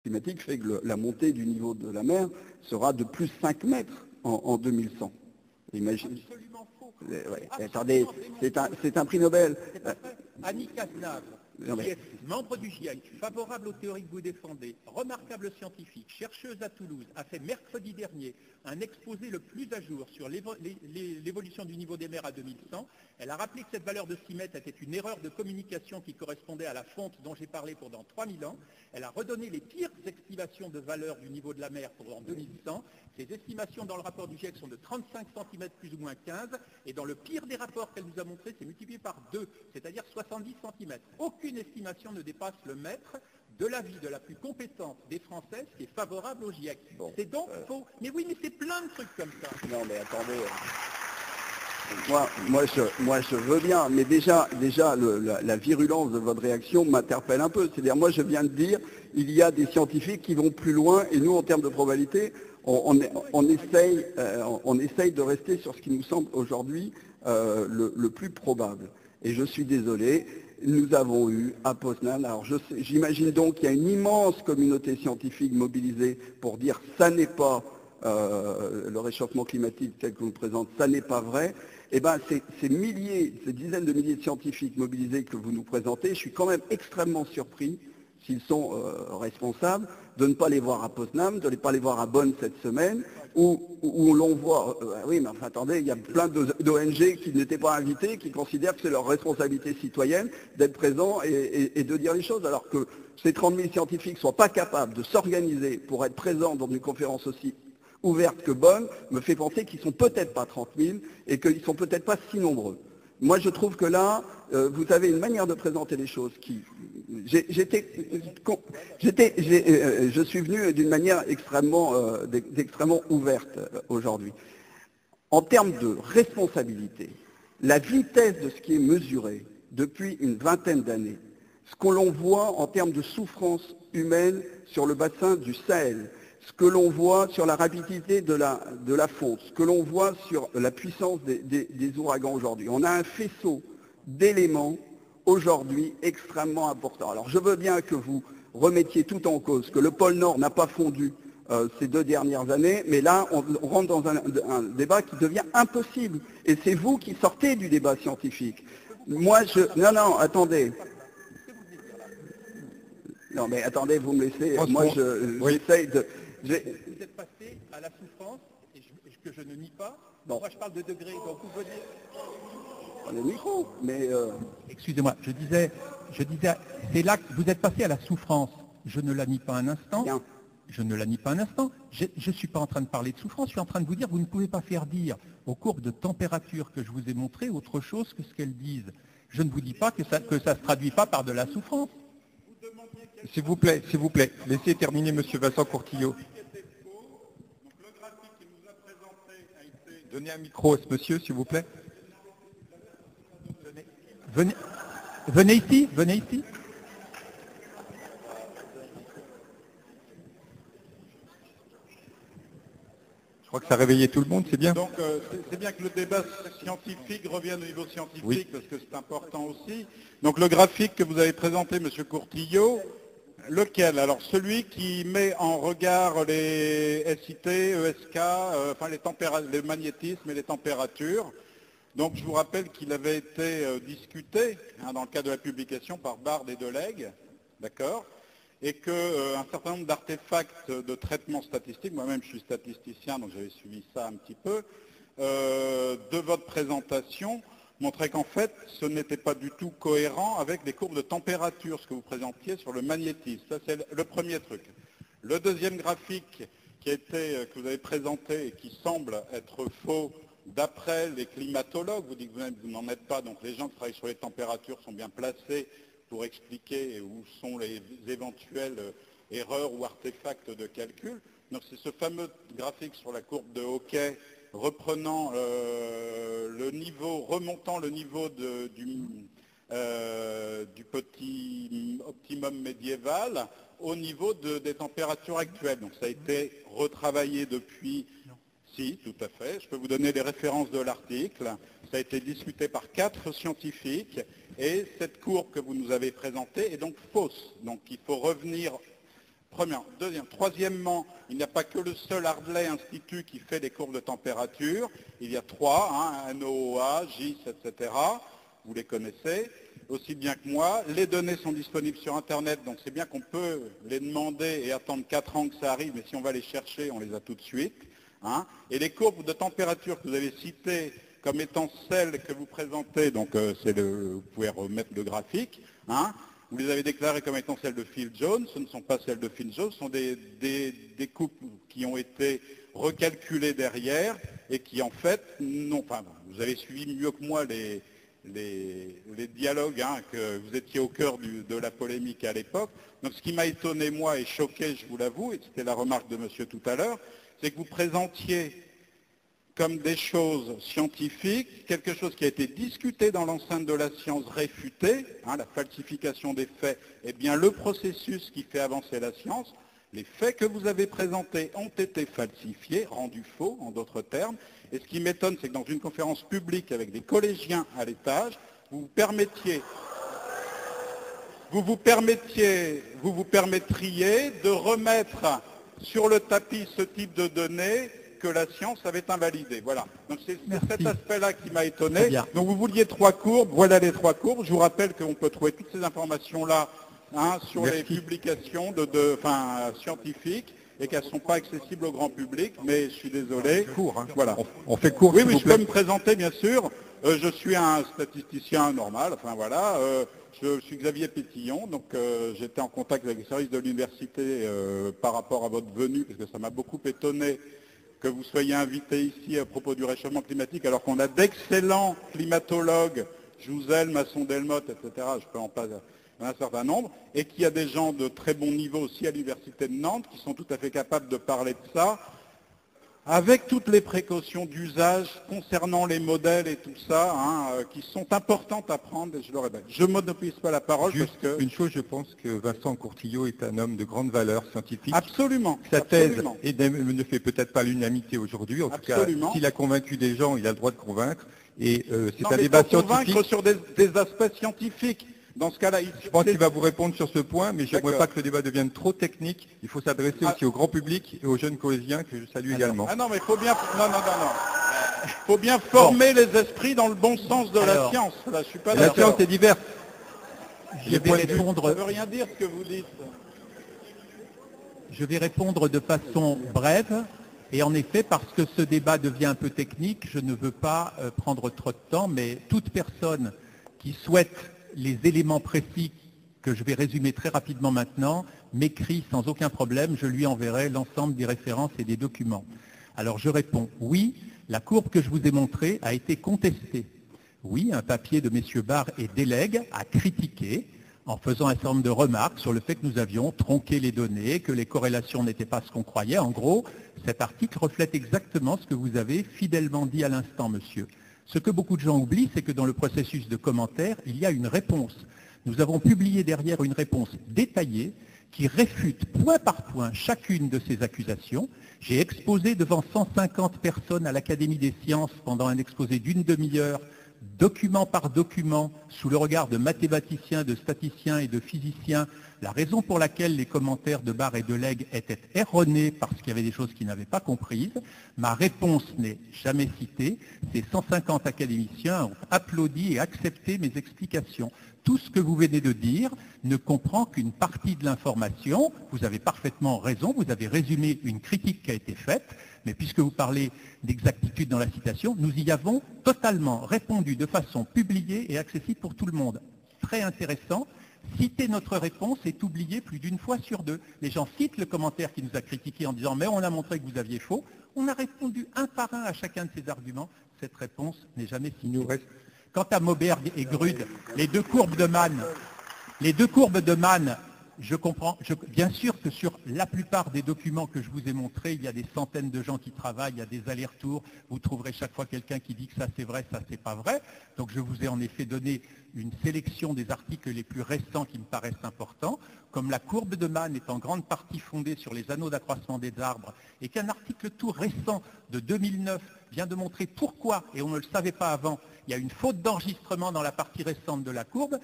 climatique fait que la montée du niveau de la mer sera de plus 5 mètres en 2100. Imaginez. Absolument faux. Ouais, attendez, c'est un prix Nobel. Annie Cazenave, Non, mais- qui est membre du GIEC, favorable aux théories que vous défendez, remarquable scientifique, chercheuse à Toulouse, a fait mercredi dernier un exposé le plus à jour sur l'évolution du niveau des mers à 2100. Elle a rappelé que cette valeur de 6 mètres était une erreur de communication qui correspondait à la fonte dont j'ai parlé pendant 3000 ans. Elle a redonné les pires estimations de valeur du niveau de la mer pour 2100. Ces estimations dans le rapport du GIEC sont de 35 cm plus ou moins 15, et dans le pire des rapports qu'elle nous a montré, c'est multiplié par 2, c'est-à-dire 70 cm. Aucune estimation ne dépasse le mètre de l'avis de la plus compétente des Françaises qui est favorable au GIEC. Bon, c'est donc faux. Mais oui, mais c'est plein de trucs comme ça. Non, mais attendez. Moi, je veux bien, mais déjà la virulence de votre réaction m'interpelle un peu. C'est-à-dire, moi, je viens de dire, il y a des scientifiques qui vont plus loin, et nous, en termes de probabilité, on essaye de rester sur ce qui nous semble aujourd'hui le plus probable. Et je suis désolé, nous avons eu à Poznan, alors j'imagine donc qu'il y a une immense communauté scientifique mobilisée pour dire ça n'est pas le réchauffement climatique tel qu'on le présente, ça n'est pas vrai. Eh bien, ces dizaines de milliers de scientifiques mobilisés que vous nous présentez, je suis quand même extrêmement surpris, s'ils sont responsables, de ne pas les voir à Poznan, de ne pas les voir à Bonn cette semaine, où l'on voit, oui, mais enfin attendez, il y a plein d'ONG qui n'étaient pas invitées, qui considèrent que c'est leur responsabilité citoyenne d'être présents et de dire les choses, alors que ces 30 000 scientifiques ne soient pas capables de s'organiser pour être présents dans une conférence aussi ouverte que bonne, me fait penser qu'ils ne sont peut-être pas 30 000 et qu'ils ne sont peut-être pas si nombreux. Moi, je trouve que là, vous avez une manière de présenter les choses qui... je suis venu d'une manière extrêmement ouverte aujourd'hui. En termes de responsabilité, la vitesse de ce qui est mesuré depuis une vingtaine d'années, ce que l'on voit en termes de souffrance humaine sur le bassin du Sahel, ce que l'on voit sur la rapidité de la fonte, ce que l'on voit sur la puissance des ouragans aujourd'hui. On a un faisceau d'éléments aujourd'hui extrêmement important. Alors je veux bien que vous remettiez tout en cause, que le pôle Nord n'a pas fondu ces 2 dernières années, mais là on rentre dans un débat qui devient impossible. Et c'est vous qui sortez du débat scientifique. Moi non, attendez. Non mais attendez, vous me laissez. Moi j'essaye de... Vous êtes passé à la souffrance, et que je ne nie pas. Bon. Moi, je parle de degrés, donc vous venez... On est micro, mais... Excusez-moi, je disais, c'est là que vous êtes passé à la souffrance. Je ne la nie pas un instant. Bien. Je ne la nie pas un instant. Je ne suis pas en train de parler de souffrance, je suis en train de vous dire, vous ne pouvez pas faire dire aux courbes de température que je vous ai montrées autre chose que ce qu'elles disent. Je ne vous dis pas que ça ne se traduit pas par de la souffrance. S'il vous plaît, laissez terminer Monsieur Vincent Courtillot. Donnez un micro à ce monsieur, s'il vous plaît. Venez ici. Je crois que ça a réveillé tout le monde, c'est bien. Donc c'est bien que le débat scientifique revienne au niveau scientifique, oui, parce que c'est important aussi. Donc le graphique que vous avez présenté, Monsieur Courtillot, lequel? Alors celui qui met en regard les SIT, ESK, enfin le magnétisme et les températures. Donc je vous rappelle qu'il avait été discuté dans le cadre de la publication par Bard et Delegue, d'accord, et qu'un certain nombre d'artefacts de traitement statistique, moi-même je suis statisticien, donc j'avais suivi ça un petit peu, de votre présentation, montrait qu'en fait, ce n'était pas du tout cohérent avec les courbes de température, ce que vous présentiez sur le magnétisme. Ça, c'est le premier truc. Le deuxième graphique que vous avez présenté et qui semble être faux, d'après les climatologues, vous dites que vous n'en êtes pas, donc les gens qui travaillent sur les températures sont bien placés pour expliquer où sont les éventuelles erreurs ou artefacts de calcul. Donc c'est ce fameux graphique sur la courbe de Hawkey reprenant remontant le niveau du petit optimum médiéval au niveau des températures actuelles. Donc ça a été retravaillé depuis... Si, tout à fait. Je peux vous donner les références de l'article. Ça a été discuté par 4 scientifiques et cette courbe que vous nous avez présentée est donc fausse. Donc il faut revenir Premièrement. Troisièmement, il n'y a pas que le seul Ardley Institut qui fait des courbes de température. Il y a 3, NOAA, GIS, etc. Vous les connaissez aussi bien que moi. Les données sont disponibles sur Internet, donc c'est bien qu'on peut les demander et attendre 4 ans que ça arrive, mais si on va les chercher, on les a tout de suite. Et les courbes de température que vous avez citées comme étant celles que vous présentez, donc vous pouvez remettre le graphique, vous les avez déclarées comme étant celles de Phil Jones, ce ne sont pas celles de Phil Jones, ce sont des coupes qui ont été recalculées derrière et qui en fait, vous avez suivi mieux que moi les dialogues, que vous étiez au cœur de la polémique à l'époque. Donc ce qui m'a étonné, moi, et choqué, je vous l'avoue, et c'était la remarque de monsieur tout à l'heure, c'est que vous présentiez comme des choses scientifiques, quelque chose qui a été discuté dans l'enceinte de la science réfutée, la falsification des faits, eh bien le processus qui fait avancer la science, les faits que vous avez présentés ont été falsifiés, rendus faux, en d'autres termes, et ce qui m'étonne, c'est que dans une conférence publique avec des collégiens à l'étage, vous vous permettriez de remettre sur le tapis ce type de données que la science avait invalidé. Voilà. Donc c'est cet aspect-là qui m'a étonné. Donc vous vouliez 3 courbes, voilà les 3 courbes. Je vous rappelle qu'on peut trouver toutes ces informations-là sur les publications scientifiques et qu'elles ne sont pas accessibles au grand public, mais je suis désolé. Voilà. On fait court. Oui, je peux me présenter, bien sûr. Je suis un statisticien normal, je suis Xavier Pétillon, donc j'étais en contact avec les services de l'université par rapport à votre venue, parce que ça m'a beaucoup étonné que vous soyez invité ici à propos du réchauffement climatique, alors qu'on a d'excellents climatologues, Jouzel, Masson-Delmotte, etc., je peux en passer un certain nombre, et qu'il y a des gens de très bon niveau aussi à l'université de Nantes qui sont tout à fait capables de parler de ça, avec toutes les précautions d'usage concernant les modèles et tout ça, qui sont importantes à prendre, et je le répète. Je ne monopolise pas la parole Juste parce que... une chose, je pense que Vincent Courtillot est un homme de grande valeur scientifique. Absolument. Sa thèse ne fait peut-être pas l'unanimité aujourd'hui. En tout cas, s'il a convaincu des gens, il a le droit de convaincre. Et c'est un débat scientifique. Convaincre sur des aspects scientifiques. Dans ce cas-là, je pense qu'il va vous répondre sur ce point, mais je n'aimerais pas que le débat devienne trop technique. Il faut s'adresser aussi au grand public et aux jeunes collégiens que je salue également. Non, mais il faut bien... Non. Il faut bien former les esprits dans le bon sens de la science. Là, je suis pas la science est diverse. Je vais répondre... Ça ne veut rien dire ce que vous dites. Je vais répondre de façon brève. Et en effet, parce que ce débat devient un peu technique, je ne veux pas prendre trop de temps, mais toute personne qui souhaite les éléments précis que je vais résumer très rapidement maintenant, m'écrit sans aucun problème, je lui enverrai l'ensemble des références et des documents. Alors je réponds, oui, la courbe que je vous ai montrée a été contestée. Oui, un papier de messieurs Barr et Delegue a critiqué, en faisant un certain nombre de remarques sur le fait que nous avions tronqué les données, que les corrélations n'étaient pas ce qu'on croyait. En gros, cet article reflète exactement ce que vous avez fidèlement dit à l'instant, monsieur. Ce que beaucoup de gens oublient, c'est que dans le processus de commentaire, il y a une réponse. Nous avons publié derrière une réponse détaillée qui réfute point par point chacune de ces accusations. J'ai exposé devant 150 personnes à l'Académie des sciences pendant un exposé d'une demi-heure, document par document, sous le regard de mathématiciens, de statisticiens et de physiciens, la raison pour laquelle les commentaires de Barr et de Legge étaient erronés parce qu'il y avait des choses qu'ils n'avaient pas comprises. Ma réponse n'est jamais citée. Ces 150 académiciens ont applaudi et accepté mes explications. Tout ce que vous venez de dire ne comprend qu'une partie de l'information. Vous avez parfaitement raison, vous avez résumé une critique qui a été faite, mais puisque vous parlez d'exactitude dans la citation, nous y avons totalement répondu de façon publiée et accessible pour tout le monde. Très intéressant. Citer notre réponse est oublié plus d'une fois sur 2. Les gens citent le commentaire qui nous a critiqué en disant « mais on a montré que vous aviez faux ». On a répondu un par un à chacun de ces arguments. Cette réponse n'est jamais citée. Quant à Moberg et Grude, les deux courbes de Mann, je comprends. Bien sûr que sur la plupart des documents que je vous ai montrés, il y a des centaines de gens qui travaillent, il y a des allers-retours. Vous trouverez chaque fois quelqu'un qui dit que ça c'est vrai, ça c'est pas vrai. Donc je vous ai en effet donné une sélection des articles les plus récents qui me paraissent importants. Comme la courbe de Mann est en grande partie fondée sur les anneaux d'accroissement des arbres et qu'un article tout récent de 2009 vient de montrer pourquoi, et on ne le savait pas avant, il y a une faute d'enregistrement dans la partie récente de la courbe,